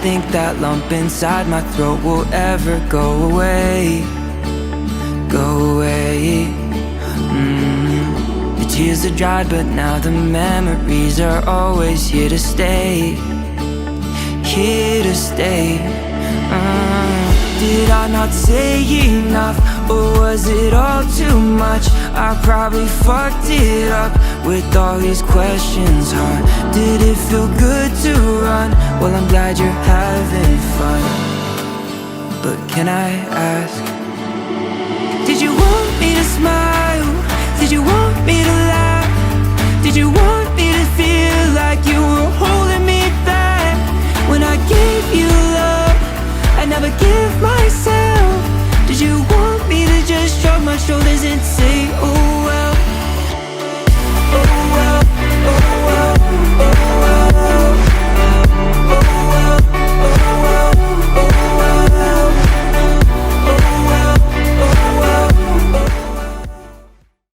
think that lump inside my throat will ever go away. Go away. The tears are dried, but now the memories are always here to stay. Here to stay. Did I not say enough, or was it all too much? I probably fucked it up with all these questions, huh? Did it feel good to run? Well, I'm glad you're having fun. But can I ask, did you want me to smile? Did you want me to laugh? Did you want me to feel like you were holding me back? When I gave you love, I never give myself. Did you want me to just shrug my shoulders and say